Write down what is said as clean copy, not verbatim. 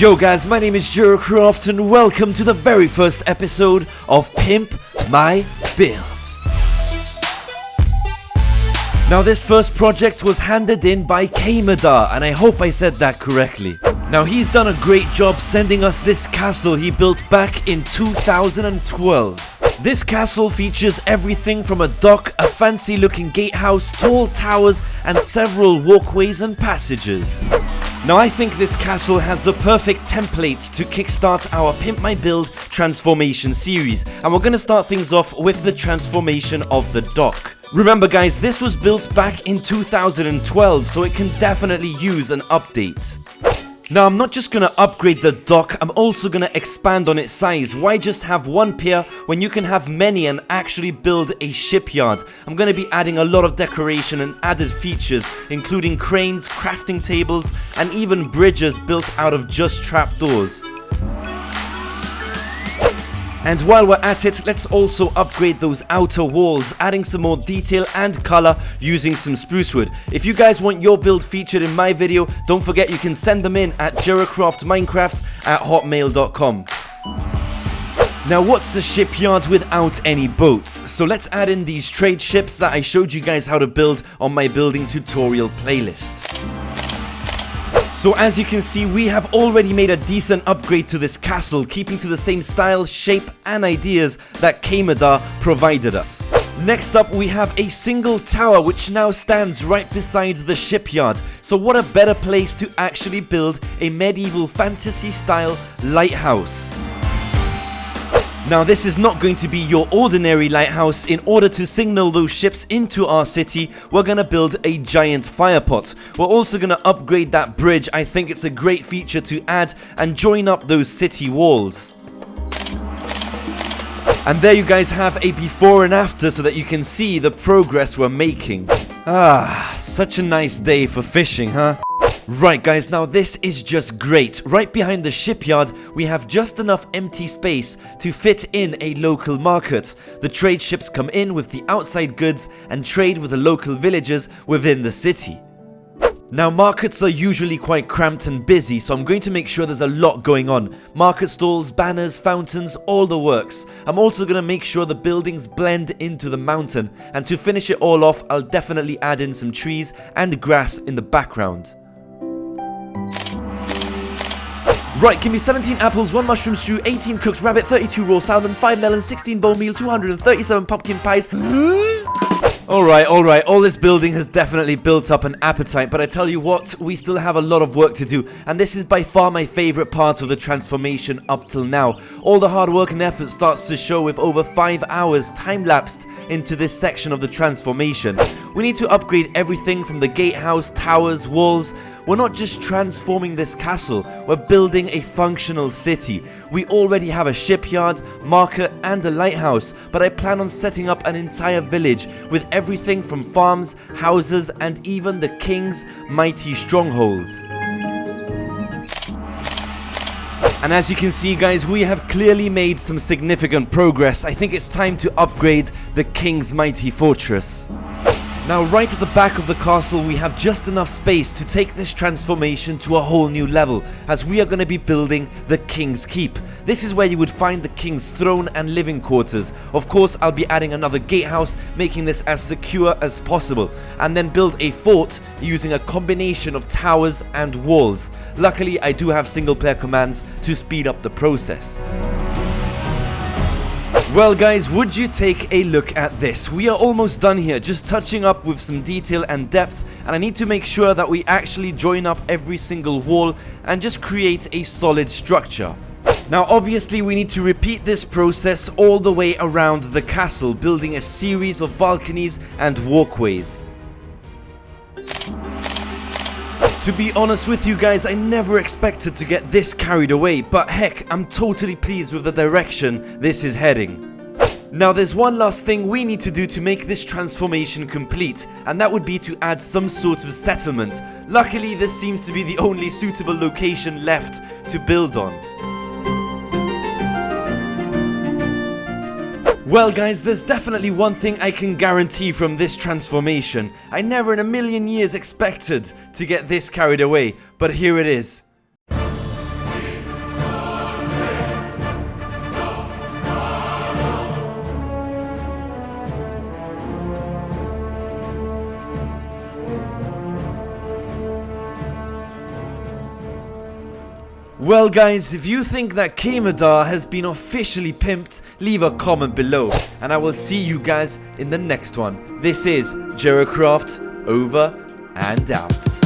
Yo guys, my name is Jeracraft and welcome to the very first episode of Pimp My Build. Now this first project was handed in by Kamadar, and I hope I said that correctly. Now he's done a great job sending us this castle he built back in 2012. This castle features everything from a dock, a fancy looking gatehouse, tall towers and several walkways and passages. Now I think this castle has the perfect template to kickstart our Pimp My Build transformation series, and we're going to start things off with the transformation of the dock. Remember guys, this was built back in 2012, so it can definitely use an update. Now I'm not just gonna upgrade the dock, I'm also gonna expand on its size. Why just have one pier when you can have many and actually build a shipyard? I'm gonna be adding a lot of decoration and added features, including cranes, crafting tables, and even bridges built out of just trapdoors. And while we're at it, let's also upgrade those outer walls, adding some more detail and color using some spruce wood. If you guys want your build featured in my video, don't forget you can send them in at jeracraftminecraft@hotmail.com. Now what's a shipyard without any boats? So let's add in these trade ships that I showed you guys how to build on my building tutorial playlist. So as you can see, we have already made a decent upgrade to this castle, keeping to the same style, shape and ideas that Kamadar provided us. Next up we have a single tower which now stands right beside the shipyard. So what a better place to actually build a medieval fantasy style lighthouse. Now this is not going to be your ordinary lighthouse. In order to signal those ships into our city, we're gonna build a giant firepot. We're also gonna upgrade that bridge. I think it's a great feature to add and join up those city walls. And there you guys have a before and after so that you can see the progress we're making. Ah, such a nice day for fishing, huh? Right guys, now this is just great. Right behind the shipyard, we have just enough empty space to fit in a local market. The trade ships come in with the outside goods and trade with the local villagers within the city. Now markets are usually quite cramped and busy, so I'm going to make sure there's a lot going on. Market stalls, banners, fountains, all the works. I'm also going to make sure the buildings blend into the mountain, and to finish it all off, I'll definitely add in some trees and grass in the background. Right, give me 17 apples, 1 mushroom stew, 18 cooked rabbit, 32 raw salmon, 5 melons, 16 bone meal, 237 pumpkin pies. Alright, all this building has definitely built up an appetite, but I tell you what, we still have a lot of work to do, and this is by far my favorite part of the transformation up till now. All the hard work and effort starts to show with over 5 hours time-lapsed into this section of the transformation. We need to upgrade everything from the gatehouse, towers, walls. We're not just transforming this castle, we're building a functional city. We already have a shipyard, market and a lighthouse, but I plan on setting up an entire village with everything from farms, houses and even the king's mighty stronghold. And as you can see guys, we have clearly made some significant progress. I think it's time to upgrade the king's mighty fortress. Now right at the back of the castle we have just enough space to take this transformation to a whole new level, as we are going to be building the King's Keep. This is where you would find the King's throne and living quarters. Of course I'll be adding another gatehouse, making this as secure as possible, and then build a fort using a combination of towers and walls. Luckily I do have single player commands to speed up the process. Well guys, would you take a look at this? We are almost done here, just touching up with some detail and depth, and I need to make sure that we actually join up every single wall and just create a solid structure. Now obviously we need to repeat this process all the way around the castle, building a series of balconies and walkways. To be honest with you guys, I never expected to get this carried away, but heck, I'm totally pleased with the direction this is heading. Now there's one last thing we need to do to make this transformation complete, and that would be to add some sort of settlement. Luckily this seems to be the only suitable location left to build on. Well guys, there's definitely one thing I can guarantee from this transformation. I never in a million years expected to get this carried away, but here it is. Well guys, if you think that Kamedar has been officially pimped, leave a comment below, and I will see you guys in the next one. This is Jeracraft, over and out.